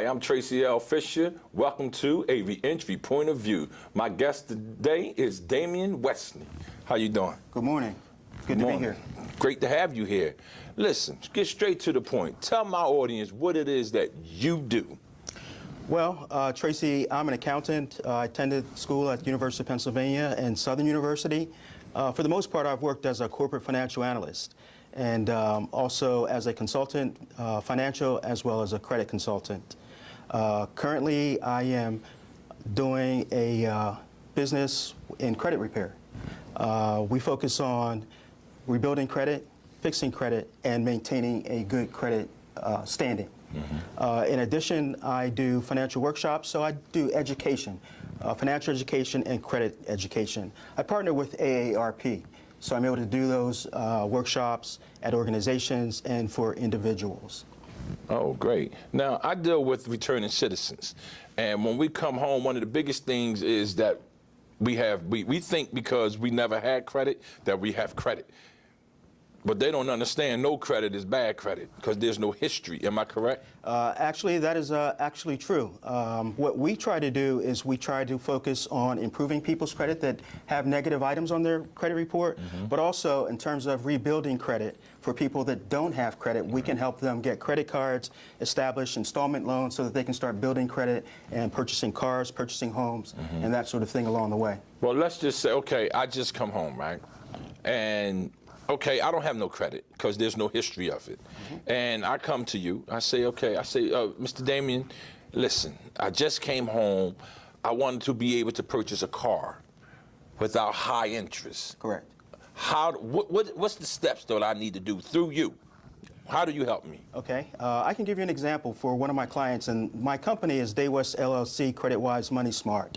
Hi, I'm Tracey L. Fisher. Welcome to a Reentry Point of View. My guest today is Daemon Wesley. How you doing? Good morning. Good to be here. Great to have you here. Listen, get straight to the point. Tell my audience what it is that you do. Well, Tracey, I'm an accountant. I attended school at the University of Pennsylvania and Southern University. For the most part, I've worked as a corporate financial analyst and also as a consultant, financial, as well as a credit consultant. Currently, I am doing a business in credit repair. We focus on rebuilding credit, fixing credit, and maintaining a good credit standing. In addition, I do financial workshops, so I do education, financial education and credit education. I partner with AARP, so I'm able to do those workshops at organizations and for individuals. Oh, great. Now, I deal with returning citizens, and when we come home, one of the biggest things is that we think because we never had credit that we have credit. But they don't understand no credit is bad credit because there's no history. Am I correct? Actually, that is actually true. What we try to do is we try to focus on improving people's credit that have negative items on their credit report, but also in terms of rebuilding credit for people that don't have credit. We can help them get credit cards, establish installment loans so that they can start building credit and purchasing cars, purchasing homes, and that sort of thing along the way. Well, let's just say, okay, I just come home, right? And okay, I don't have no credit because there's no history of it. And I come to you, I say, okay, Mr. Daemon, listen, I just came home. I wanted to be able to purchase a car without high interest. Correct. What's the steps that I need to do through you? How do you help me? Okay, I can give you an example for one of my clients, and my company is Daywest LLC, CreditWise Money Smart.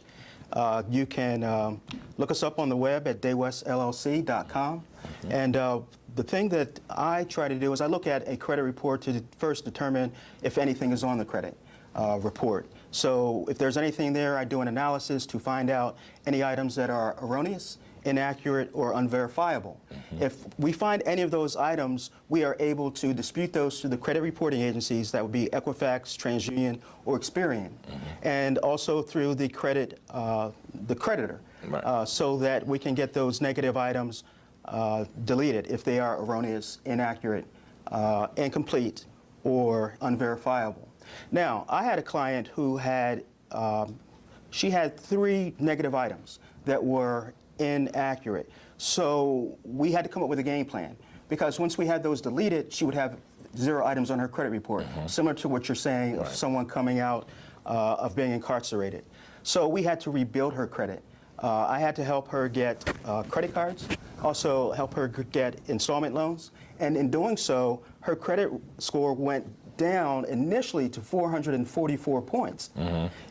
You can look us up on the web at daywestllc.com. And the thing that I try to do is I look at a credit report to first determine if anything is on the credit report. So if there's anything there, I do an analysis to find out any items that are erroneous, inaccurate, or unverifiable. If we find any of those items, we are able to dispute those to the credit reporting agencies. That would be Equifax, TransUnion, or Experian, and also through the creditor, Right. so that we can get those negative items deleted if they are erroneous, inaccurate, incomplete, or unverifiable. Now, I had a client who had, she had 3 negative items that were inaccurate. So we had to come up with a game plan, because once we had those deleted, she would have 0 items on her credit report, similar to what you're saying of someone coming out of being incarcerated. So we had to rebuild her credit. I had to help her get credit cards, also help her get installment loans, and in doing so, her credit score went down initially to 444 points.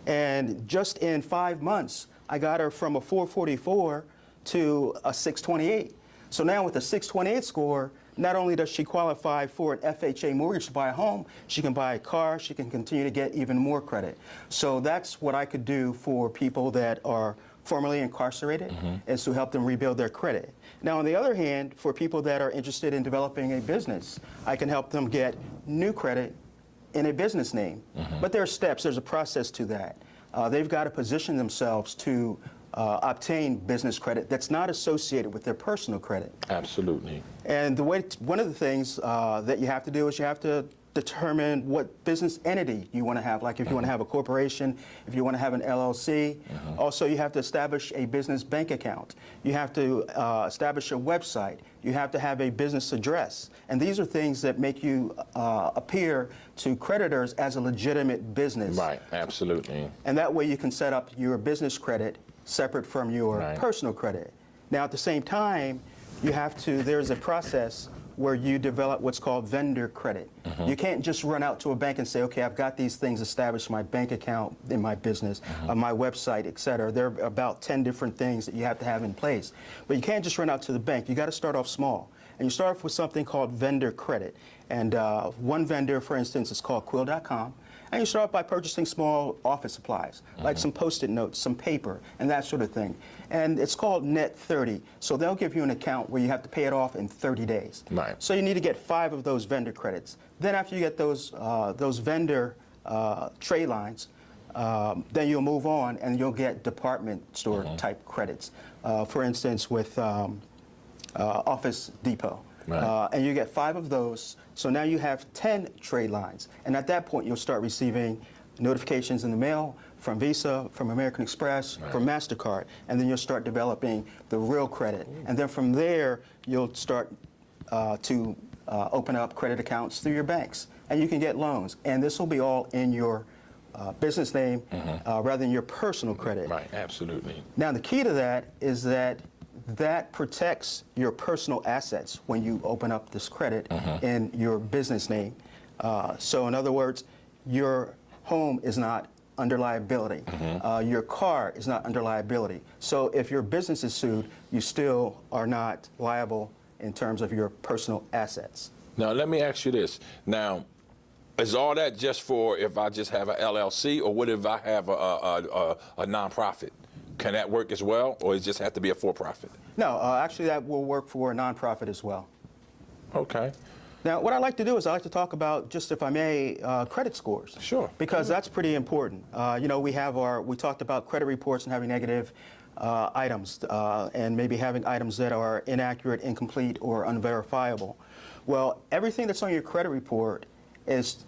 And just in 5 months, I got her from a 444 to a 628. So now with a 628 score, not only does she qualify for an FHA mortgage to buy a home, she can buy a car, she can continue to get even more credit. So that's what I could do for people that are formerly incarcerated, is to help them rebuild their credit. Now, on the other hand, for people that are interested in developing a business, I can help them get new credit in a business name. But there are steps, there's a process to that. They've got to position themselves to obtain business credit that's not associated with their personal credit. Absolutely. And one of the things that you have to do is you have to determine what business entity you want to have, like if you want to have a corporation, if you want to have an LLC. Also, you have to establish a business bank account. You have to establish a website. You have to have a business address. And these are things that make you appear to creditors as a legitimate business. Right, absolutely. And that way you can set up your business credit separate from your personal credit. Now, at the same time, you have to, there's a process where you develop what's called vendor credit. You can't just run out to a bank and say, okay, I've got these things established, my bank account in my business, my website, et cetera. There are about 10 different things that you have to have in place. But you can't just run out to the bank. You got to start off small. And you start off with something called vendor credit. And one vendor, for instance, is called Quill.com. And you start off by purchasing small office supplies, like some Post-it notes, some paper, and that sort of thing. And it's called Net 30. So they'll give you an account where you have to pay it off in 30 days. Right. So you need to get 5 of those vendor credits. Then after you get those vendor trade lines, then you'll move on and you'll get department store type credits. For instance, with Office Depot. Right. And you get 5 of those. So now you have 10 trade lines. And at that point, you'll start receiving notifications in the mail from Visa, from American Express, right. from MasterCard. And then you'll start developing the real credit. And then from there, you'll start to open up credit accounts through your banks. And you can get loans. And this will be all in your business name rather than your personal credit. Right, absolutely. Now, the key to that is that protects your personal assets when you open up this credit in your business name. So in other words, your home is not under liability. Your car is not under liability. So if your business is sued, you still are not liable in terms of your personal assets. Now, let me ask you this. Now, is all that just for if I just have a LLC, or what if I have a nonprofit? Can that work as well, or it just have to be a for-profit? No, actually that will work for a nonprofit as well. Okay. Now, what I like to do is I like to talk about, just if I may, credit scores. Sure. Because that's pretty important. You know, we talked about credit reports and having negative items, and maybe having items that are inaccurate, incomplete, or unverifiable. Well, everything that's on your credit report is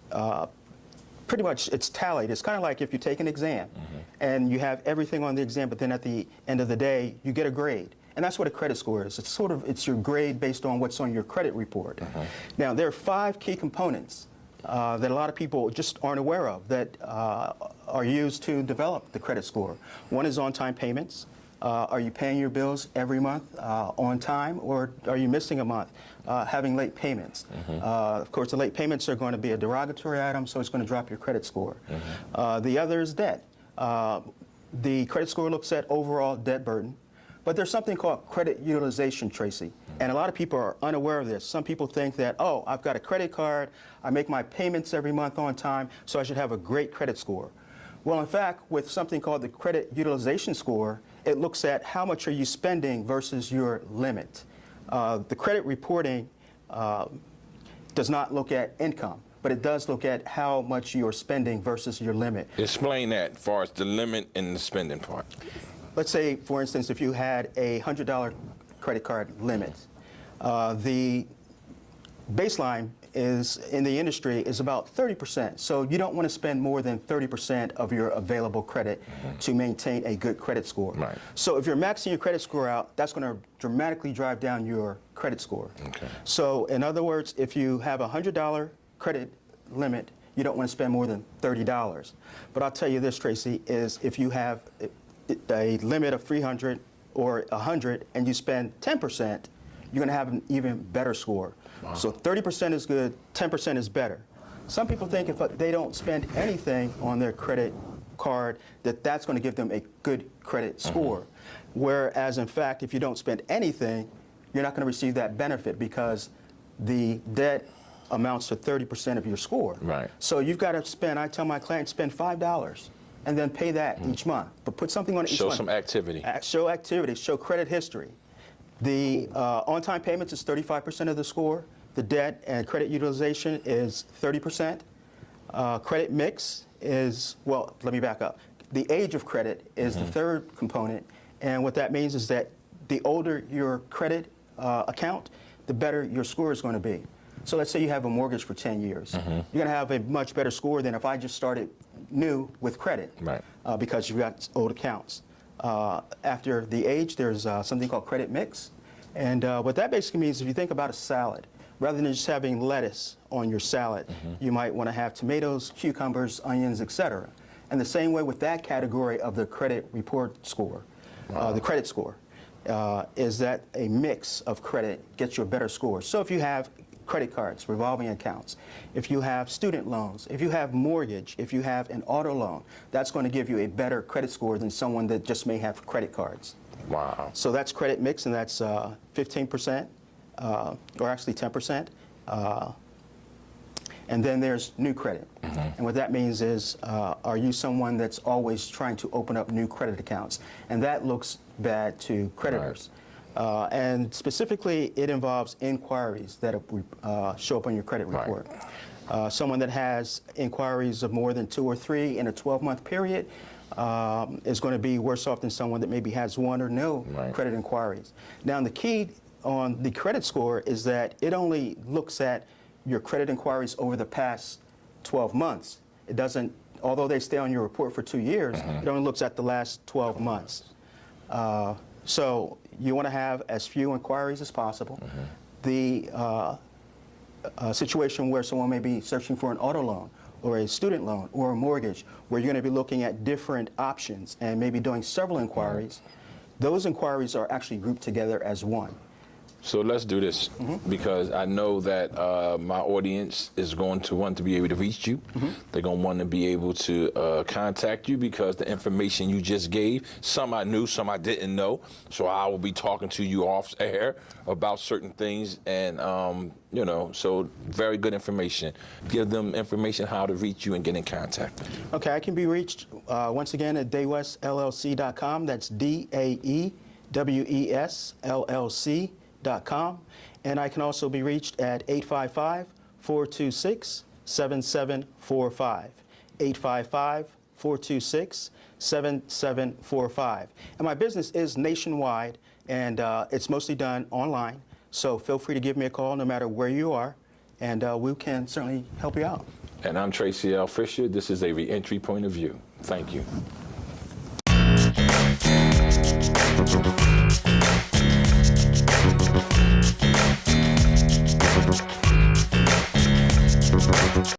pretty much, it's tallied. It's kind of like if you take an exam and you have everything on the exam, but then at the end of the day, you get a grade. And that's what a credit score is. It's your grade based on what's on your credit report. Now, there are 5 key components that a lot of people just aren't aware of that are used to develop the credit score. One is on-time payments. Are you paying your bills every month on time, or are you missing a month? Having late payments. Of course, the late payments are going to be a derogatory item, so it's going to drop your credit score. The other is debt. The credit score looks at overall debt burden, but there's something called credit utilization, Tracy, and a lot of people are unaware of this. Some people think that, oh, I've got a credit card, I make my payments every month on time, so I should have a great credit score. Well, in fact, with something called the credit utilization score, it looks at how much are you spending versus your limit. The credit reporting does not look at income, but it does look at how much you're spending versus your limit. Explain that as far as the limit and the spending part. Let's say, for instance, if you had a $100 credit card limit, the baseline is in the industry is about 30%. So you don't want to spend more than 30% of your available credit to maintain a good credit score. Right. So if you're maxing your credit score out, that's going to dramatically drive down your credit score. Okay. So in other words, if you have a $100 credit limit, you don't want to spend more than $30. But I'll tell you this, Tracy, is if you have a limit of 300 or 100 and you spend 10%, you're going to have an even better score. Wow. So 30% is good, 10% is better. Some people think if they don't spend anything on their credit card, that's going to give them a good credit score. Whereas, in fact, if you don't spend anything, you're not going to receive that benefit because the debt amounts to 30% of your score. Right. So you've got to spend, I tell my clients, spend $5 and then pay that each month. But put something on it each month. Show some activity. Show activity, show credit history. The on-time payments is 35% of the score. The debt and credit utilization is 30%. Credit mix is, well, let me back up. The age of credit is the third component. And what that means is that the older your credit account, the better your score is going to be. So let's say you have a mortgage for 10 years. You're going to have a much better score than if I just started new with credit, right. Because you've got old accounts. After the age, there's something called credit mix. And what that basically means, if you think about a salad, rather than just having lettuce on your salad, you might want to have tomatoes, cucumbers, onions, etc. And the same way with that category of the credit report score, the credit score, is that a mix of credit gets you a better score. So if you have credit cards, revolving accounts, if you have student loans, if you have mortgage, if you have an auto loan, that's going to give you a better credit score than someone that just may have credit cards. Wow. So that's credit mix, and that's 15%, or actually 10%. And then there's new credit. And what that means is, are you someone that's always trying to open up new credit accounts? And that looks bad to creditors. And specifically, it involves inquiries that show up on your credit report. Someone that has inquiries of more than 2 or 3 in a 12-month period is going to be worse off than someone that maybe has 1 or no credit inquiries. Now, the key on the credit score is that it only looks at your credit inquiries over the past 12 months. It doesn't, although they stay on your report for 2 years, it only looks at the last 12 months. So you want to have as few inquiries as possible. The situation where someone may be searching for an auto loan or a student loan or a mortgage, where you're going to be looking at different options and maybe doing several inquiries, those inquiries are actually grouped together as one. So let's do this, because I know that my audience is going to want to be able to reach you. They're going to want to be able to contact you because the information you just gave, some I knew, some I didn't know. So I will be talking to you off air about certain things, and you know, so very good information. Give them information how to reach you and get in contact. Okay, I can be reached once again at daewesllc.com. That's DAEWESLLC.com. And I can also be reached at 855-426-7745. 855-426-7745. And my business is nationwide, and it's mostly done online. So feel free to give me a call no matter where you are, and we can certainly help you out. And I'm Tracey L. Fisher. This is a Reentry Point of View. Thank you.